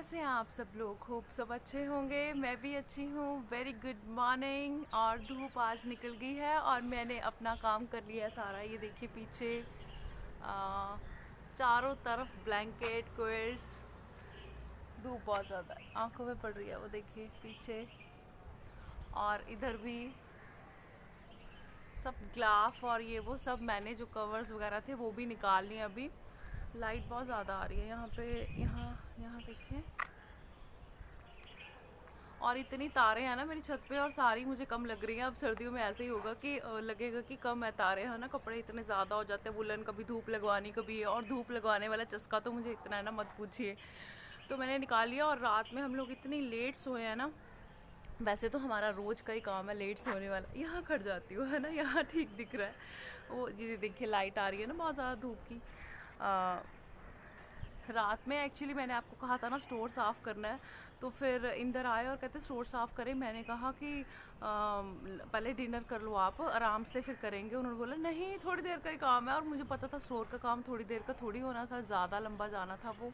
कैसे हैं आप सब लोग? होप सब अच्छे होंगे। मैं भी अच्छी हूँ। Very good morning. और धूप आज निकल गई है और मैंने अपना काम कर लिया है सारा। ये देखिए पीछे आ, चारों तरफ ब्लैंकेट क्विल्ट्स। धूप बहुत ज़्यादा है, आंखों में पड़ रही है, वो देखिए पीछे। और इधर भी सब ग्लाफ और ये वो सब मैंने जो कवर्स वगैरह थे वो भी निकाल लिए अभी। लाइट बहुत ज़्यादा आ रही है यहाँ पे। यहाँ यहाँ देखिए। और इतनी तारे हैं ना मेरी छत पे, और सारी मुझे कम लग रही हैं। अब सर्दियों में ऐसे ही होगा कि लगेगा कि कम है तारे, है ना। कपड़े इतने ज़्यादा हो जाते हैं वुलन, कभी धूप लगवानी कभी, और धूप लगवाने वाला चस्का तो मुझे इतना है ना, मत पूछिए। तो मैंने निकाल लिया। और रात में हम लोग इतनी लेट सोए हैं ना। वैसे तो हमारा रोज का ही काम है लेट सोने वाला। यहाँ खड़ जाती हूँ, है ना, यहाँ ठीक दिख रहा है। वो जी देखिए लाइट आ रही है ना बहुत ज़्यादा धूप की। रात में एक्चुअली मैंने आपको कहा था ना स्टोर साफ़ करना है। तो फिर इंदर आए और कहते स्टोर साफ़ करें। मैंने कहा कि पहले डिनर कर लो, आप आराम से फिर करेंगे। उन्होंने बोला नहीं थोड़ी देर का ही काम है। और मुझे पता था स्टोर का काम थोड़ी देर का थोड़ी होना था, ज़्यादा लंबा जाना था वो।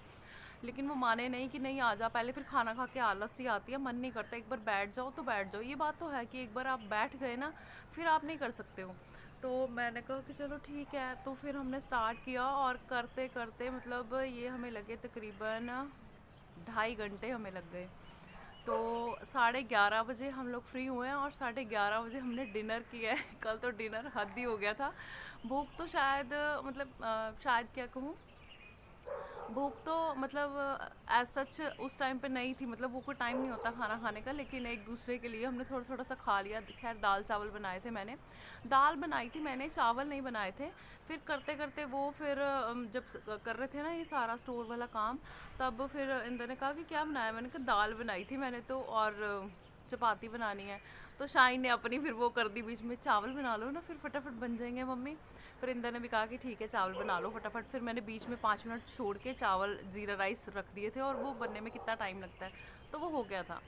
लेकिन वो माने नहीं कि नहीं आ जा पहले। फिर खाना खा के आलस सी आती है, मन नहीं करता। एक बार बैठ जाओ तो बैठ जाओ। ये बात तो है कि एक बार आप बैठ गए ना फिर आप नहीं कर सकते हो। तो मैंने कहा कि चलो ठीक है। तो फिर हमने स्टार्ट किया और करते करते मतलब ये हमें लगे तकरीबन 2.5 घंटे हमें लग गए। तो 11:30 बजे हम लोग फ्री हुए हैं और 11:30 बजे हमने डिनर किया है। कल तो डिनर हद ही हो गया था। भूख तो शायद मतलब शायद क्या कहूँ, भूख तो मतलब एज सच उस टाइम पे नहीं थी। मतलब वो कोई टाइम नहीं होता खाना खाने का, लेकिन एक दूसरे के लिए हमने थोड़ा थोड़ा सा खा लिया। खैर दाल चावल बनाए थे मैंने, दाल बनाई थी मैंने, चावल नहीं बनाए थे। फिर करते करते वो फिर जब कर रहे थे ना ये सारा स्टोर वाला काम, तब फिर इंदर ने कहा कि क्या बनाया। मैंने कहा दाल बनाई थी मैंने तो, और चपाती बनानी है। तो शाइन ने अपनी फिर वो कर दी बीच में, चावल बना लो ना फिर फटाफट बन जाएंगे मम्मी। फिर इंदर ने भी कहा कि ठीक है चावल बना लो फटाफट। फिर मैंने बीच में 5 मिनट छोड़ के चावल ज़ीरा राइस रख दिए थे, और वो बनने में कितना टाइम लगता है, तो वो हो गया था।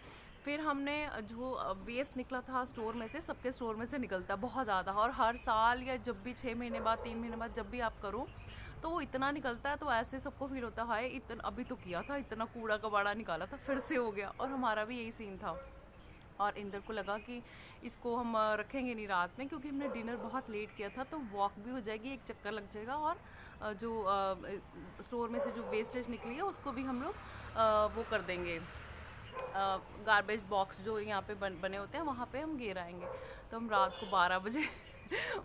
फिर हमने जो वेस्ट निकला था स्टोर में से, सबके स्टोर में से निकलता है बहुत ज़्यादा। और हर साल या जब भी 6 महीने बाद 3 महीने बाद जब भी आप करो तो वो इतना निकलता है। तो ऐसे सबको फील होता है इतना अभी तो किया था, इतना कूड़ा कबाड़ा निकाला था फिर से हो गया। और हमारा भी यही सीन था। और इंदर को लगा कि इसको हम रखेंगे नहीं रात में, क्योंकि हमने डिनर बहुत लेट किया था। तो वॉक भी हो जाएगी, एक चक्कर लग जाएगा, और जो स्टोर में से जो वेस्टेज निकली है उसको भी हम लोग वो कर देंगे। गार्बेज बॉक्स जो यहाँ पे बने होते हैं वहाँ पे हम घेर आएंगे। तो हम रात को 12 बजे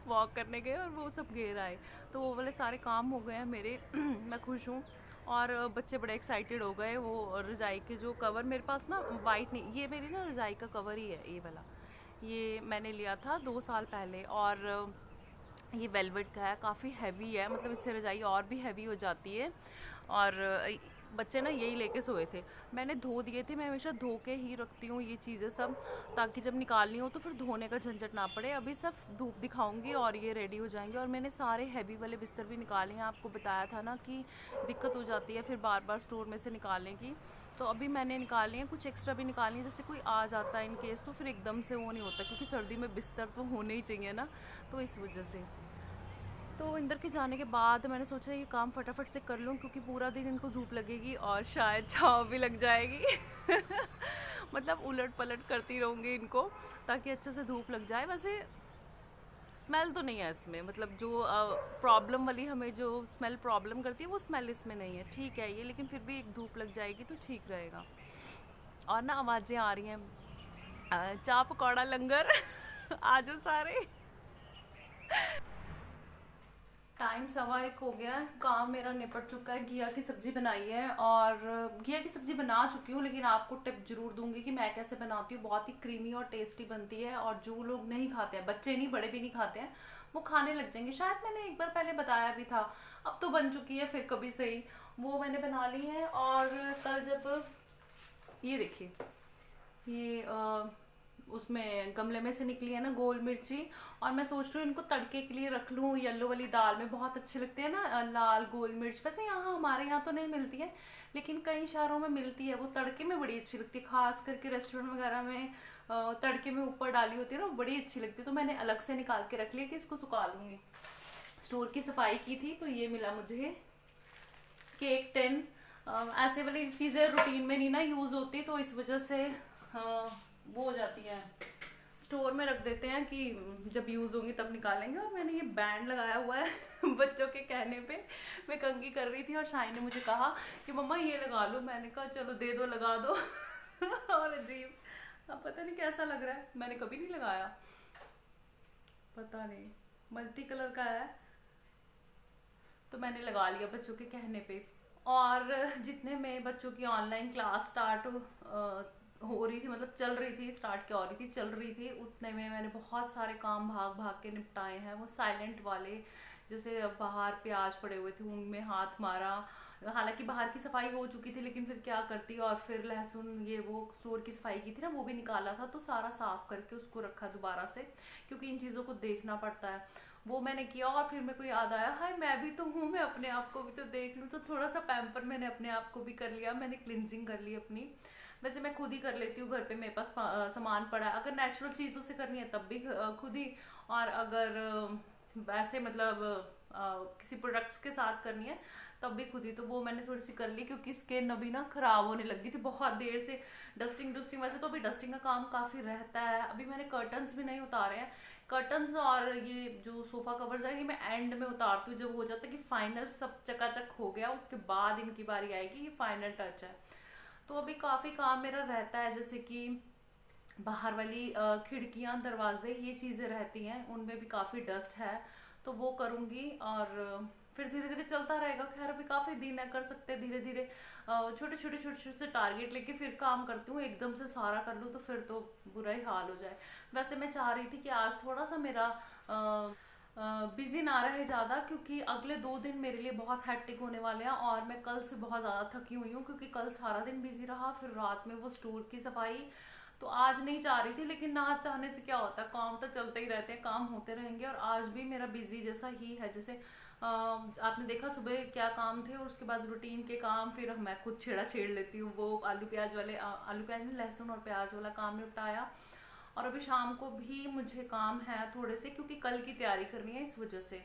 वॉक करने गए और वो सब घेर आए। तो वो वाले सारे काम हो गए हैं मेरे। मैं खुश हूँ। और बच्चे बड़े एक्साइटेड हो गए। वो रज़ाई के जो कवर मेरे पास ना वाइट नहीं, ये मेरी ना रज़ाई का कवर ही है ये वाला। ये मैंने लिया था 2 साल पहले, और ये वेलवेट का है, काफ़ी हैवी है। मतलब इससे रज़ाई और भी हैवी हो जाती है। और बच्चे ना यही लेके सोए थे। मैंने धो दिए थे, मैं हमेशा धो के ही रखती हूँ ये चीज़ें सब, ताकि जब निकालनी हो तो फिर धोने का झंझट ना पड़े। अभी सिर्फ धूप दिखाऊंगी और ये रेडी हो जाएंगे। और मैंने सारे हैवी वाले बिस्तर भी निकाले हैं। आपको बताया था ना कि दिक्कत हो जाती है फिर बार बार स्टोर में से निकालने की। तो अभी मैंने निकाले हैं, कुछ एक्स्ट्रा भी निकालनी है, जैसे कोई आ जाता है इन केस, तो फिर एकदम से वो नहीं होता, क्योंकि सर्दी में बिस्तर तो होने ही चाहिए ना। तो इस वजह से तो इंदर के जाने के बाद मैंने सोचा ये काम फटाफट से कर लूँ, क्योंकि पूरा दिन इनको धूप लगेगी और शायद छाँव भी लग जाएगी। मतलब उलट पलट करती रहूँगी इनको, ताकि अच्छे से धूप लग जाए। वैसे स्मेल तो नहीं है इसमें, मतलब जो प्रॉब्लम वाली हमें जो स्मेल प्रॉब्लम करती है वो स्मेल इसमें नहीं है, ठीक है ये। लेकिन फिर भी एक धूप लग जाएगी तो ठीक रहेगा। और ना आवाज़ें आ रही हैं, चाय पकौड़ा लंगर। आ जाओ सारे। टाइम 1:15 हो गया है, काम मेरा निपट चुका है। घिया की सब्जी बनाई है, और घिया की सब्जी बना चुकी हूँ, लेकिन आपको टिप जरूर दूंगी कि मैं कैसे बनाती हूँ। बहुत ही क्रीमी और टेस्टी बनती है। और जो लोग नहीं खाते हैं, बच्चे नहीं बड़े भी नहीं खाते हैं, वो खाने लग जाएंगे। शायद मैंने एक बार पहले बताया भी था, अब तो बन चुकी है फिर कभी सही। वो मैंने बना ली है। और कल जब ये देखिए ये उसमें गमले में से निकली है ना गोल मिर्ची, और मैं सोच रही हूँ इनको तड़के के लिए रख लूँ। येलो वाली दाल में बहुत अच्छे लगते हैं ना लाल गोल मिर्च। वैसे यहाँ हमारे यहाँ तो नहीं मिलती है, लेकिन कई शहरों में मिलती है। वो तड़के में बड़ी अच्छी लगती है, खास करके रेस्टोरेंट वगैरह में तड़के में ऊपर डाली होती है ना, वो बड़ी अच्छी लगती है। तो मैंने अलग से निकाल के रख लिया कि इसको सुखा लूँगी। स्टोर की सफाई की थी तो ये मिला मुझे केक टिन। ऐसे वाली चीज़ें रूटीन में नहीं ना यूज़ होती, तो इस वजह से वो हो जाती हैं, स्टोर में रख देते हैं कि जब यूज़ होंगी तब निकालेंगे। और मैंने ये बैंड लगाया हुआ है बच्चों के कहने पे। मैं कंघी कर रही थी और शाइन ने मुझे कहा कि मम्मा ये लगा लो, मैंने कहा चलो दे दो लगा दो और अजीब, अब पता नहीं कैसा लग रहा है, मैंने कभी नहीं लगाया, पता नहीं, मल्टी कलर का है तो मैंने लगा लिया बच्चों के कहने पे। और जितने में बच्चों की ऑनलाइन क्लास स्टार्ट हो रही थी, मतलब चल रही थी, स्टार्ट क्या हो रही थी, चल रही थी, उतने में मैंने बहुत सारे काम भाग भाग के निपटाए हैं। वो साइलेंट वाले, जैसे बाहर प्याज पड़े हुए थे उनमें हाथ मारा, हालांकि बाहर की सफाई हो चुकी थी लेकिन फिर क्या करती, और फिर लहसुन ये वो स्टोर की सफाई की थी ना, वो भी निकाला था, तो सारा साफ करके उसको रखा दोबारा से, क्योंकि इन चीज़ों को देखना पड़ता है। वो मैंने किया और फिर मेरे को याद आया, हाय मैं भी तो हूँ, मैं अपने आप को भी तो देख लूँ, तो थोड़ा सा पैम्पर मैंने अपने आप को भी कर लिया, मैंने क्लिनजिंग कर ली अपनी। वैसे मैं खुद ही कर लेती हूँ घर पे, मेरे पास सामान पड़ा है, अगर नेचुरल चीज़ों से करनी है तब भी खुद ही, और अगर वैसे मतलब किसी प्रोडक्ट्स के साथ करनी है तब भी खुद ही। तो वो मैंने थोड़ी सी कर ली क्योंकि स्किन अभी ना खराब होने लगी थी बहुत देर से। डस्टिंग वैसे तो अभी डस्टिंग का काम काफ़ी रहता है, अभी मैंने कर्टन्स भी नहीं उतारे हैं। कर्टन्स और ये जो सोफ़ा कवर्स है ये मैं एंड में उतारती हूँ, जब हो जाता है कि फाइनल सब चकाचक हो गया उसके बाद इनकी बारी आएगी, ये फाइनल टच है। तो अभी काफ़ी काम मेरा रहता है, जैसे कि बाहर वाली खिड़कियां दरवाजे ये चीज़ें रहती हैं, उनमें भी काफ़ी डस्ट है, तो वो करूँगी। और फिर धीरे धीरे चलता रहेगा। खैर अभी काफ़ी दिन है, कर सकते हैं धीरे धीरे, छोटे छोटे से टारगेट लेके फिर काम करती हूँ। एकदम से सारा कर लूँ तो फिर तो बुरा ही हाल हो जाए। वैसे मैं चाह रही थी कि आज थोड़ा सा मेरा बिजी ना रहे ज़्यादा, क्योंकि अगले 2 दिन मेरे लिए बहुत हैक्टिक होने वाले हैं और मैं कल से बहुत ज़्यादा थकी हुई हूँ, क्योंकि कल सारा दिन बिजी रहा, फिर रात में वो स्टोर की सफाई। तो आज नहीं चाह रही थी, लेकिन ना चाहने से क्या होता है, काम तो चलते ही रहते हैं, काम होते रहेंगे। और आज भी मेरा बिजी जैसा ही है, जैसे आपने देखा सुबह क्या काम थे और उसके बाद रूटीन के काम, फिर मैं खुद छेड़ा छेड़ लेती हूँ। वो आलू प्याज वाले, आलू प्याज में लहसुन और प्याज वाला काम निपटाया। और अभी शाम को भी मुझे काम है थोड़े से, क्योंकि कल की तैयारी करनी है, इस वजह से।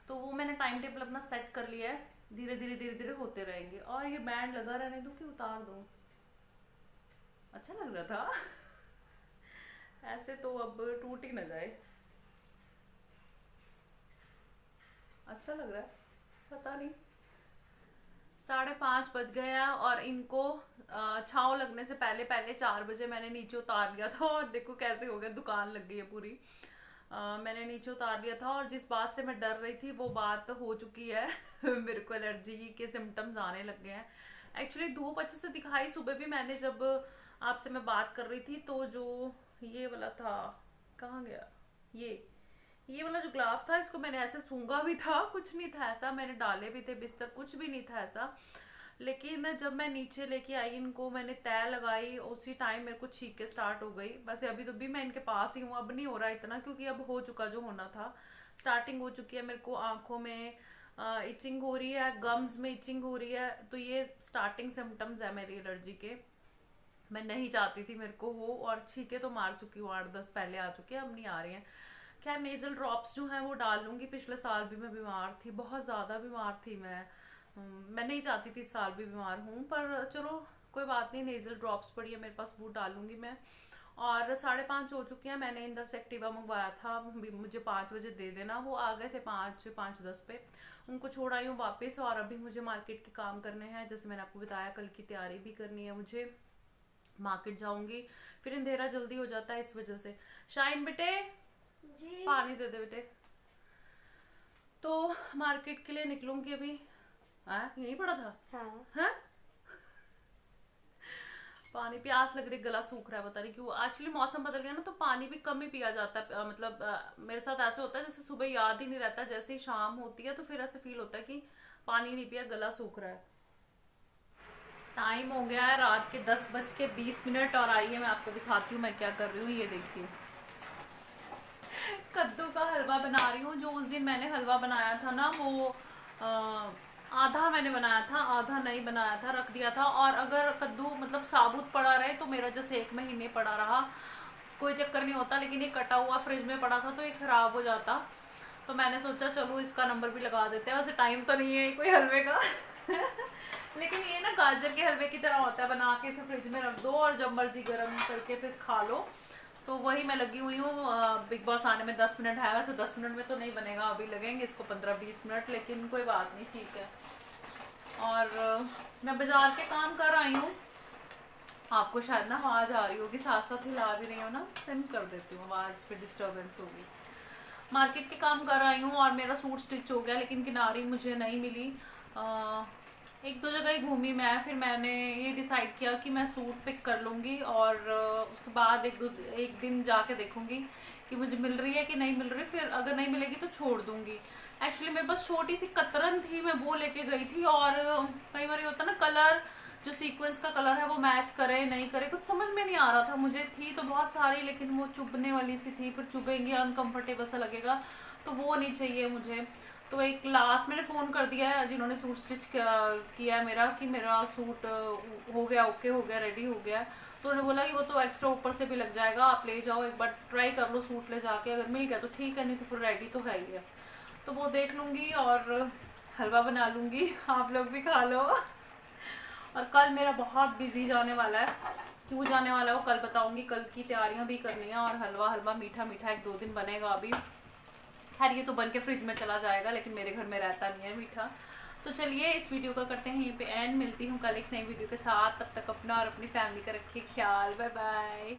तो वो मैंने टाइम टेबल अपना सेट कर लिया है, धीरे धीरे होते रहेंगे। और ये बैंड लगा रहने दूँ कि उतार दूँ, अच्छा लग रहा था ऐसे तो अब टूट ही ना जाए, अच्छा लग रहा है, पता नहीं। 5:30 बज गया और इनको छाँव लगने से पहले पहले 4 बजे मैंने नीचे उतार लिया था। और देखो कैसे हो गया, दुकान लग गई है पूरी। मैंने नीचे उतार लिया था, और जिस बात से मैं डर रही थी वो बात हो चुकी है मेरे को एलर्जी के सिम्टम्स आने लग गए हैं। एक्चुअली धूप अच्छे से दिखाई सुबह भी, मैंने जब आपसे मैं बात कर रही थी, तो जो ये वाला था, कहाँ गया, ये वाला जो ग्लाफ था, इसको मैंने ऐसे सूंघा भी था, कुछ नहीं था ऐसा, मैंने डाले भी थे बिस्तर, कुछ भी नहीं था ऐसा। लेकिन जब मैं नीचे लेके आई इनको, मैंने तय लगाई, उसी टाइम मेरे को छींके स्टार्ट हो गई। वैसे अभी तो भी मैं इनके पास ही हूँ, अब नहीं हो रहा इतना, क्योंकि अब हो चुका जो होना था, स्टार्टिंग हो चुकी है। मेरे को आंखों में इचिंग हो रही है, गम्स में इचिंग हो रही है, तो ये स्टार्टिंग सिम्टम्स है मेरी एलर्जी के। मैं नहीं चाहती थी मेरे को हो, और छींके तो मार चुकी हूँ, 8-10 पहले आ चुके हैं, अब नहीं आ रही हैं। खैर नेजल ड्रॉप्स जो हैं वो डाल लूँगी। पिछले साल भी मैं बीमार थी, बहुत ज़्यादा बीमार थी मैं नहीं चाहती थी इस साल भी बीमार हूँ, पर चलो कोई बात नहीं, नेजल ड्रॉप्स पड़ी है मेरे पास, वो डालूंगी मैं। और 5:30 हो चुके हैं, मैंने इंदर से एक्टिवा मंगवाया था, मुझे 5 बजे दे देना, वो आ गए थे 5:10 पे, उनको छोड़ आई हूँ वापस। और अभी मुझे मार्केट के काम करने हैं, जैसे मैंने आपको बताया, कल की तैयारी भी करनी है मुझे, मार्केट जाऊंगी, फिर अंधेरा जल्दी हो जाता है इस वजह से। शाइन बेटे जी। पानी दे दे बेटे। तो मार्केट के लिए निकलूंगी अभी। यही पड़ा था। हाँ। हैं? पानी, प्यास लग रही, गला सूख रहा है, पता नहीं क्यों। एक्चुअली मौसम बदल गया ना, तो पानी भी कम ही पिया जाता है। मतलब मेरे साथ ऐसे होता है जैसे सुबह याद ही नहीं रहता, जैसे ही शाम होती है तो फिर ऐसे फील होता है कि पानी नहीं पिया, गला सूख रहा है। टाइम हो गया है रात के 10:20, और आइए मैं आपको दिखाती हूँ मैं क्या कर रही हूँ। ये देखिए, कद्दू का हलवा बना रही हूँ। जो उस दिन मैंने हलवा बनाया था ना, वो आधा मैंने बनाया था, आधा नहीं बनाया था, रख दिया था। और अगर कद्दू मतलब साबुत पड़ा रहे तो मेरा जैसे 1 महीने पड़ा रहा, कोई चक्कर नहीं होता। लेकिन ये कटा हुआ फ्रिज में पड़ा था तो ये खराब हो जाता, तो मैंने सोचा चलो इसका नंबर भी लगा देते हैं। वैसे टाइम तो नहीं है कोई हलवे का लेकिन ये ना गाजर के हलवे की तरह होता है, बना के इसे फ्रिज में रख दो और जब मर्जी गर्म करके फिर खा लो। तो वही मैं लगी हुई हूँ। बिग बॉस आने में 10 मिनट है, वैसे 10 मिनट में तो नहीं बनेगा, अभी लगेंगे इसको 15-20 मिनट, लेकिन कोई बात नहीं, ठीक है। और मैं बाजार के काम कर आई हूँ। आपको शायद ना आवाज़ आ रही होगी, साथ साथ हिला भी रही हो ना, सिम कर देती हूँ आवाज़, फिर डिस्टर्बेंस होगी। मार्केट के काम कर आई हूँ और मेरा सूट स्टिच हो गया, लेकिन किनारी मुझे नहीं मिली। एक दो जगह ही घूमी मैं, फिर मैंने ये डिसाइड किया कि मैं सूट पिक कर लूँगी और उसके बाद एक दिन जाके देखूँगी कि मुझे मिल रही है कि नहीं मिल रही, फिर अगर नहीं मिलेगी तो छोड़ दूँगी। एक्चुअली मेरे पास छोटी सी कतरन थी, मैं वो लेके गई थी, और कई बार ये होता ना कलर, जो सीक्वेंस का कलर है वो मैच करे नहीं करे, कुछ समझ में नहीं आ रहा था मुझे। थी तो बहुत सारी, लेकिन वो चुभने वाली सी थी, फिर चुभेंगे अनकंफर्टेबल सा लगेगा, तो वो नहीं चाहिए मुझे। तो एक लास्ट मैंने फ़ोन कर दिया है जिन्होंने सूट स्टिच किया है मेरा, कि मेरा सूट हो गया, ओके हो गया, रेडी हो गया। तो उन्होंने बोला कि वो तो एक्स्ट्रा ऊपर से भी लग जाएगा, आप ले जाओ, एक बार ट्राई कर लो सूट ले जाके, अगर मिल गया तो ठीक है, नहीं तो फिर रेडी तो है ही है। तो वो देख लूँगी और हलवा बना लूँगी, आप लोग भी खा लो। और कल मेरा बहुत बिजी जाने वाला है, क्यों जाने वाला है वो कल बताऊंगी। कल की तैयारियां भी करनी है, और हलवा हलवा मीठा मीठा 1-2 दिन बनेगा अभी। खैर ये तो बन के फ्रिज में चला जाएगा, लेकिन मेरे घर में रहता नहीं है मीठा। तो चलिए इस वीडियो का करते हैं यहीं पे एंड, मिलती हूँ कल एक नई वीडियो के साथ। तब तक अपना और अपनी फैमिली का रखिए ख्याल, बाय बाय।